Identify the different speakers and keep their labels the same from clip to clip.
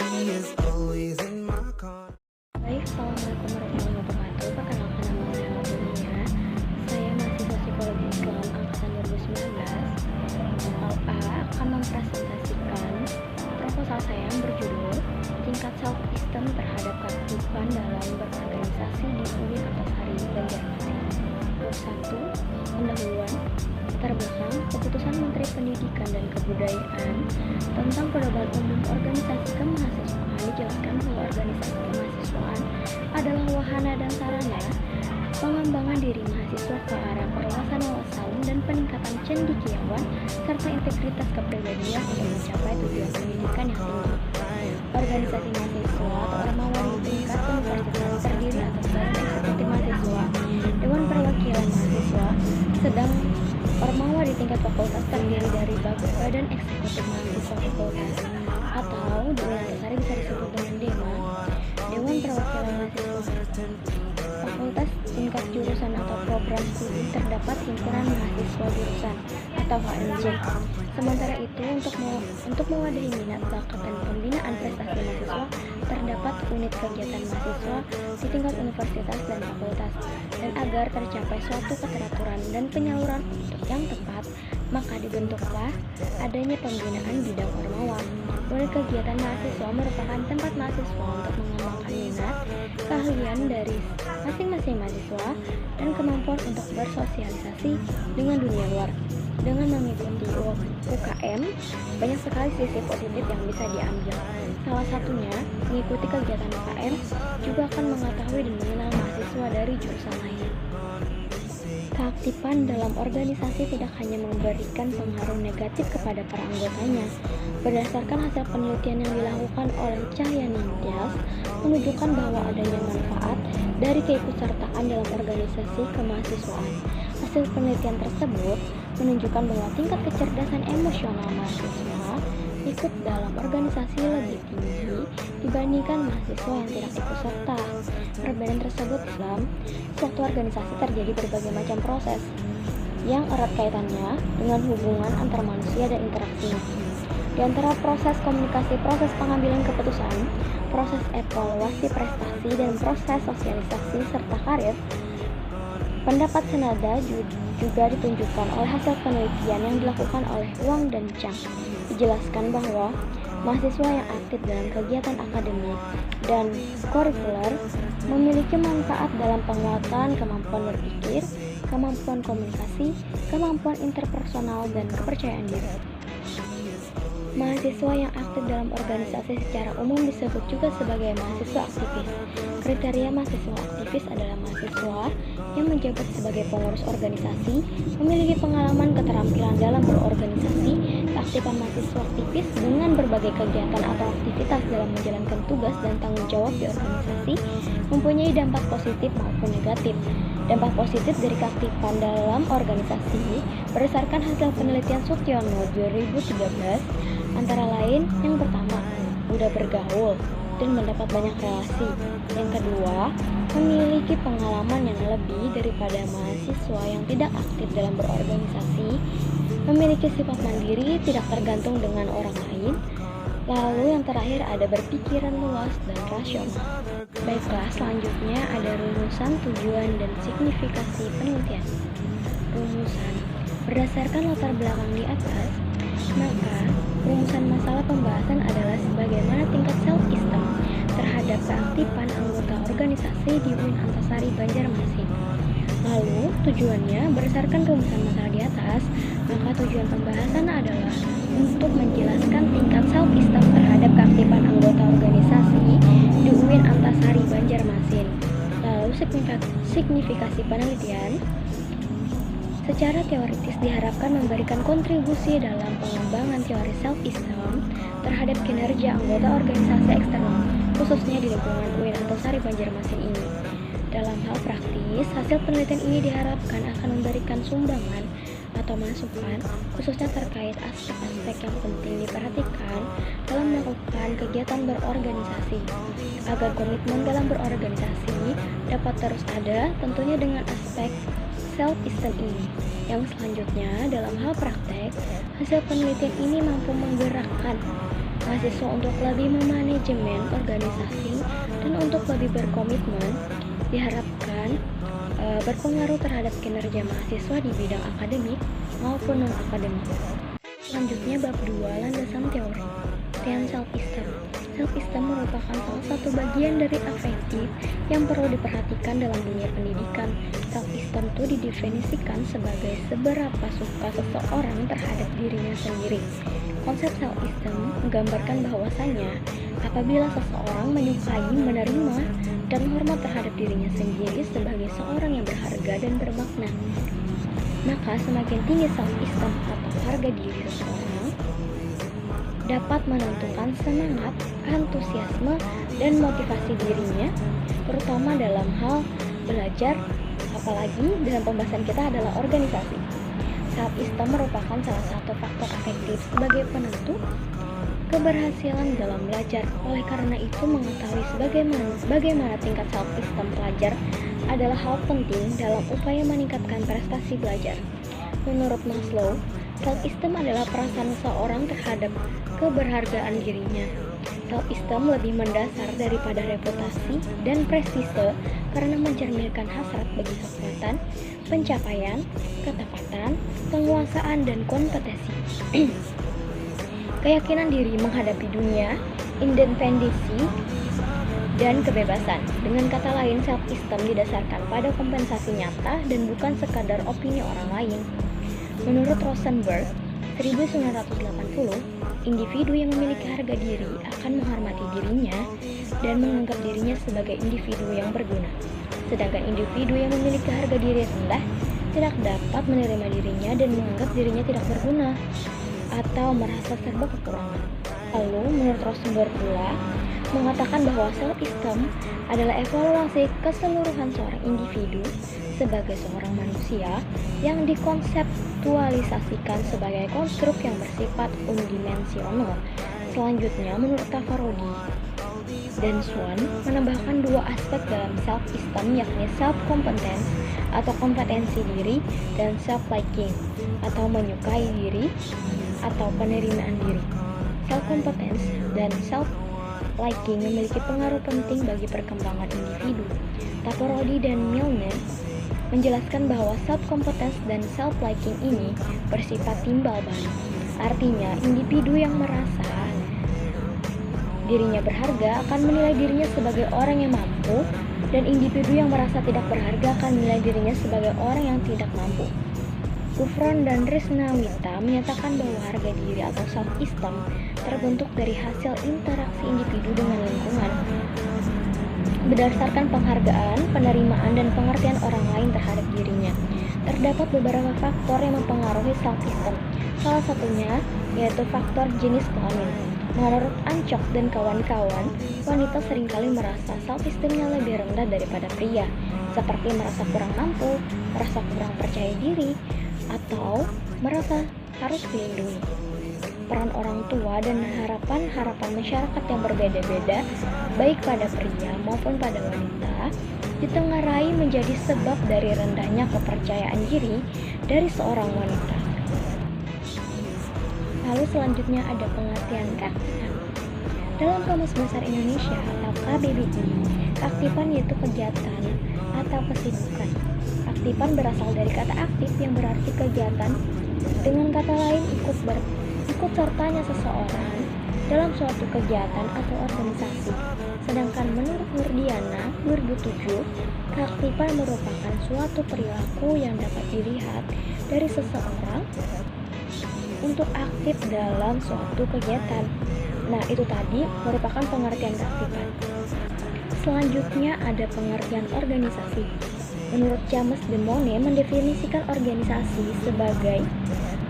Speaker 1: Baik, assalamualaikum warahmatullahi wabarakatuh. Perkenalkan nama saya Aurelia. Saya mahasiswa psikologi Islam angkatan 2019. A akan mempresentasikan proposal saya yang berjudul Tingkat Self Esteem terhadap keaktifan dalam berorganisasi di UIN Antasari Banjarmasin. 1. Pendahuluan. Latar belakang keputusan Menteri Pendidikan dan Kebudayaan tentang pedoman umum organisasi kemahasiswaan dijelaskan bahwa organisasi kemahasiswaan adalah wahana dan sarana pengembangan diri mahasiswa ke arah perluasan wawasan dan peningkatan cendekiawan serta integritas kepribadian untuk mencapai tujuan pendidikan yang tinggi. Organisasi mahasiswa atau ormawa di tingkat universitas terdiri atas badan eksekutif mahasiswa, dewan perwakilan mahasiswa, sedang ormawa di tingkat fakultas terdiri dari badan eksekutif mahasiswa fakultas atau di UIN Antasari bisa disebut dengan DEMA, dewan perwakilan mahasiswa fakultas tingkat jurusan atau program studi terdapat himpunan mahasiswa jurusan atau HMJ. Sementara itu untuk mewadahi minat, bakat dan pembinaan prestasi mahasiswa terdapat unit kegiatan mahasiswa di tingkat universitas dan fakultas. Dan agar tercapai suatu keteraturan dan penyaluran untuk yang tepat, maka dibentuklah adanya pembinaan bidang ormawa. Unit kegiatan mahasiswa merupakan tempat mahasiswa untuk mengembangkan minat, keahlian dari masing-masing mahasiswa, dan kemampuan untuk bersosialisasi dengan dunia luar. Dengan mengikuti UKM, banyak sekali sisi positif yang bisa diambil. Salah satunya, mengikuti kegiatan UKM juga akan mengetahui dan mengenal mahasiswa dari jurusan lain. Keaktifan dalam organisasi tidak hanya memberikan pengaruh negatif kepada para anggotanya. Berdasarkan hasil penelitian yang dilakukan oleh Cahyani Tias, menunjukkan bahwa adanya manfaat dari keikutsertaan dalam organisasi kemahasiswaan. Hasil penelitian tersebut menunjukkan bahwa tingkat kecerdasan emosional mahasiswa ikut dalam organisasi lebih tinggi dibandingkan mahasiswa yang tidak ikut serta. Perbedaan tersebut dalam suatu organisasi terjadi berbagai macam proses yang erat kaitannya dengan hubungan antar manusia dan interaksinya. Di antara proses komunikasi, proses pengambilan keputusan, proses evaluasi prestasi, dan proses sosialisasi serta karir, pendapat senada juga ditunjukkan oleh hasil penelitian yang dilakukan oleh Wang dan Chang. Dijelaskan bahwa mahasiswa yang aktif dalam kegiatan akademik dan kurikuler memiliki manfaat dalam penguatan kemampuan berpikir, kemampuan komunikasi, kemampuan interpersonal, dan kepercayaan diri. Mahasiswa yang aktif dalam organisasi secara umum disebut juga sebagai mahasiswa aktivis. Kriteria mahasiswa aktivis adalah mahasiswa yang menjabat sebagai pengurus organisasi, memiliki pengalaman keterampilan dalam berorganisasi, keaktifan mahasiswa aktivis dengan berbagai kegiatan atau aktivitas dalam menjalankan tugas dan tanggung jawab di organisasi, mempunyai dampak positif maupun negatif. Dampak positif dari keaktifan dalam organisasi berdasarkan hasil penelitian Sutiono 2013 antara lain, yang pertama, mudah bergaul dan mendapat banyak relasi. Yang kedua, memiliki pengalaman yang lebih daripada mahasiswa yang tidak aktif dalam berorganisasi, memiliki sifat mandiri, tidak tergantung dengan orang lain. Lalu yang terakhir ada berpikiran luas dan rasional. Baiklah, selanjutnya ada rumusan, tujuan, dan signifikasi penelitian. Rumusan. Berdasarkan latar belakang di atas, maka rumusan masalah pembahasan adalah sebagaimana tingkat self-esteem terhadap keaktifan anggota organisasi di UIN Antasari Banjarmasin. Lalu, tujuannya berdasarkan rumusan masalah di atas, maka tujuan pembahasan adalah untuk menjelaskan tingkat self-esteem terhadap keaktifan anggota organisasi di UIN Antasari Banjarmasin. Lalu, signifikasi penelitian. Secara teoritis diharapkan memberikan kontribusi dalam pengembangan teori self-esteem terhadap kinerja anggota organisasi eksternal, khususnya di lingkungan UIN Antasari Banjarmasin ini. Dalam hal praktis, hasil penelitian ini diharapkan akan memberikan sumbangan atau masukan, khususnya terkait aspek-aspek yang penting diperhatikan dalam melakukan kegiatan berorganisasi, agar komitmen dalam berorganisasi dapat terus ada, tentunya dengan aspek self-esteem ini. Yang selanjutnya, dalam hal praktek, hasil penelitian ini mampu menggerakkan mahasiswa untuk lebih memanage manajemen organisasi dan untuk lebih berkomitmen, diharapkan berpengaruh terhadap kinerja mahasiswa di bidang akademik maupun non-akademik. Selanjutnya bab 2, landasan teori. Self-esteem. Self-esteem merupakan salah satu bagian dari afektif yang perlu diperhatikan dalam dunia pendidikan. Self-esteem itu didefinisikan sebagai seberapa suka seseorang terhadap dirinya sendiri. Konsep self-esteem menggambarkan bahwasanya apabila seseorang menyukai, menerima, dan hormat terhadap dirinya sendiri sebagai seorang yang berharga dan bermakna, maka semakin tinggi self-esteem atau harga diri seseorang dapat menentukan semangat, antusiasme, dan motivasi dirinya, terutama dalam hal belajar, apalagi dalam pembahasan kita adalah organisasi. Self-esteem merupakan salah satu faktor afektif sebagai penentu keberhasilan dalam belajar. Oleh karena itu, mengetahui bagaimana tingkat self-esteem pelajar adalah hal penting dalam upaya meningkatkan prestasi belajar. Menurut Maslow, self-esteem adalah perasaan seseorang terhadap keberhargaan dirinya. Self-esteem lebih mendasar daripada reputasi dan prestise karena mencerminkan hasrat bagi kekuatan, pencapaian, ketepatan, penguasaan, dan kompetensi. Keyakinan diri menghadapi dunia, independensi, dan kebebasan. Dengan kata lain, self-esteem didasarkan pada kompensasi nyata dan bukan sekadar opini orang lain. Menurut Rosenberg, 1980, individu yang memiliki harga diri akan menghormati dirinya dan menganggap dirinya sebagai individu yang berguna. Sedangkan individu yang memiliki harga diri rendah tidak dapat menerima dirinya dan menganggap dirinya tidak berguna atau merasa serba kekurangan. Lalu, menurut Rosenberg pula, mengatakan bahwa self-esteem adalah evaluasi keseluruhan seorang individu sebagai seorang manusia yang dikonseptualisasikan sebagai konstruk yang bersifat unidimensional. Selanjutnya, menurut Tafarodi dan Swan, menambahkan dua aspek dalam self-esteem, yakni self-competence atau kompetensi diri dan self-liking atau menyukai diri atau penerimaan diri. Self-competence dan self-liking memiliki pengaruh penting bagi perkembangan individu. Tafarodi dan Milner menjelaskan bahwa self-competence dan self-liking ini bersifat timbal balik. Artinya, individu yang merasa dirinya berharga akan menilai dirinya sebagai orang yang mampu, dan individu yang merasa tidak berharga akan menilai dirinya sebagai orang yang tidak mampu. Gufron dan Risnawita menyatakan bahwa harga diri atau self-esteem terbentuk dari hasil interaksi individu dengan lingkungan berdasarkan penghargaan, penerimaan, dan pengertian orang lain terhadap dirinya. Terdapat beberapa faktor yang mempengaruhi self-esteem. Salah satunya yaitu faktor jenis kelamin. Menurut Ancok dan kawan-kawan, wanita seringkali merasa self-esteemnya lebih rendah daripada pria, seperti merasa kurang mampu, merasa kurang percaya diri, atau merasa harus dilindungi. Peran orang tua dan harapan-harapan masyarakat yang berbeda-beda, baik pada pria maupun pada wanita, ditengarai menjadi sebab dari rendahnya kepercayaan diri dari seorang wanita. Lalu selanjutnya ada pengertian keaktifan. Dalam Kamus Besar Indonesia atau KBBI, keaktifan yaitu kegiatan atau kesibukan. Aktifan berasal dari kata aktif yang berarti kegiatan. Dengan kata lain, ikut sertanya seseorang dalam suatu kegiatan atau organisasi. Sedangkan menurut Nurdiana 2007, keaktifan merupakan suatu perilaku yang dapat dilihat dari seseorang untuk aktif dalam suatu kegiatan. Nah, itu tadi merupakan pengertian keaktifan. Selanjutnya ada pengertian organisasi. Menurut James de Monnet mendefinisikan organisasi sebagai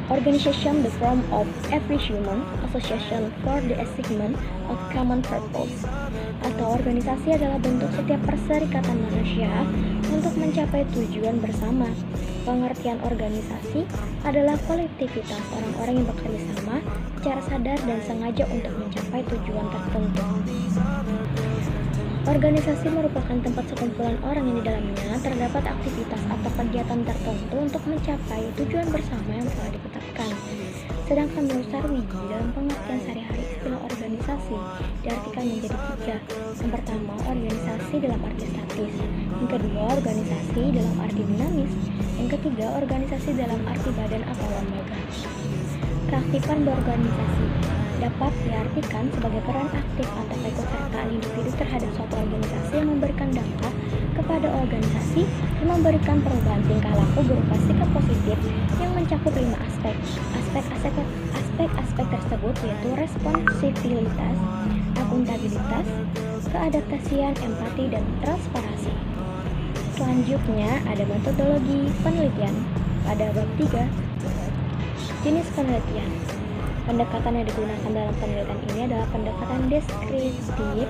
Speaker 1: organization, the form of every human association for the achievement of common purpose. Atau organisasi adalah bentuk setiap perserikatan manusia untuk mencapai tujuan bersama. Pengertian organisasi adalah kolektivitas orang-orang yang bekerja sama secara sadar dan sengaja untuk mencapai tujuan tertentu. Organisasi merupakan tempat sekumpulan orang yang di dalamnya terdapat aktivitas atau kegiatan tertentu untuk mencapai tujuan bersama yang telah ditetapkan. Sedangkan menurut Sarwiji, dalam pengertian sehari-hari istilah organisasi diartikan menjadi tiga. Yang pertama, organisasi dalam arti statis. Yang kedua, organisasi dalam arti dinamis. Yang ketiga, organisasi dalam arti badan atau lembaga. Keaktifan berorganisasi dapat diartikan sebagai peran aktif atau keikutsertaan individu terhadap suatu organisasi yang memberikan dampak kepada organisasi dan memberikan perubahan tingkah laku berupa sikap positif yang mencakup 5 aspek. Aspek-aspek tersebut yaitu responsibilitas, akuntabilitas, keadaptasian, empati, dan transparansi. Selanjutnya ada metodologi penelitian. Pada bab 3, jenis penelitian. Pendekatan yang digunakan dalam penelitian ini adalah pendekatan deskriptif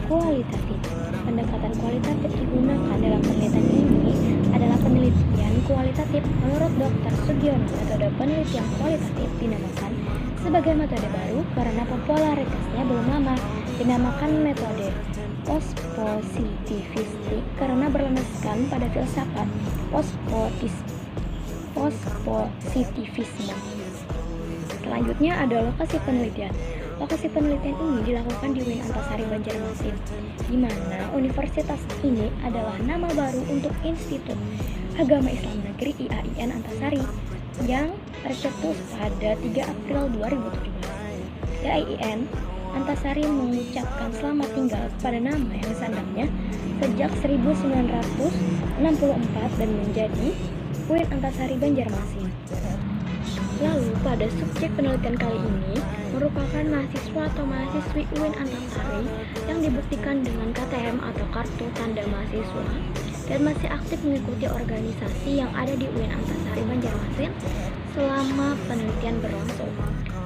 Speaker 1: kualitatif. Pendekatan kualitatif digunakan dalam penelitian ini adalah penelitian kualitatif. Menurut Dr. Sugiono, metode penelitian kualitatif dinamakan sebagai metode baru karena popularitasnya belum lama. Dinamakan metode pospositivistik karena berlandaskan pada filsafat pospositivisme. Selanjutnya ada lokasi penelitian. Lokasi penelitian ini dilakukan di UIN Antasari Banjarmasin, di mana universitas ini adalah nama baru untuk Institut Agama Islam Negeri IAIN Antasari yang tercetus pada 3 April 2017. IAIN Antasari mengucapkan selamat tinggal kepada nama yang disandangnya sejak 1964 dan menjadi UIN Antasari Banjarmasin. Lalu pada subjek penelitian kali ini merupakan mahasiswa atau mahasiswi UIN Antasari yang dibuktikan dengan KTM atau kartu tanda mahasiswa dan masih aktif mengikuti organisasi yang ada di UIN Antasari Banjarmasin selama penelitian berlangsung.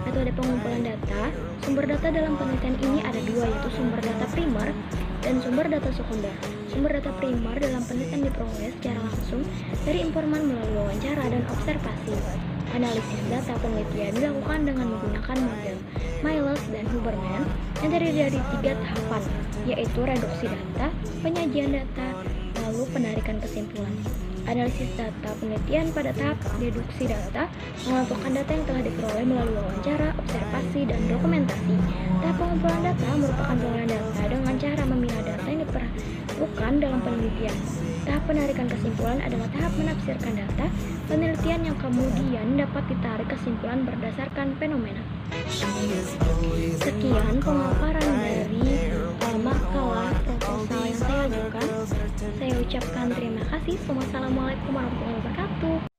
Speaker 1: Metode pengumpulan data. Sumber data dalam penelitian ini ada dua, yaitu sumber data primer dan sumber data sekunder. Sumber data primer dalam penelitian diperoleh secara langsung dari informan melalui wawancara dan observasi. Analisis data penelitian dilakukan dengan menggunakan model Miles dan Huberman yang terdiri dari 3 tahapan, yaitu reduksi data, penyajian data, lalu penarikan kesimpulan. Analisis data penelitian pada tahap deduksi data mengumpulkan data yang telah diperoleh melalui wawancara, observasi, dan dokumentasi. Tahap pengumpulan data merupakan pengolahan data dengan cara memilah data yang diperlukan dalam penelitian. Tahap penarikan kesimpulan adalah tahap menafsirkan data penelitian yang kemudian dapat ditarik kesimpulan berdasarkan fenomena. Sekian pemaparan dari makalah proposal yang saya ajukan. Saya ucapkan terima kasih. Wassalamualaikum warahmatullahi wabarakatuh.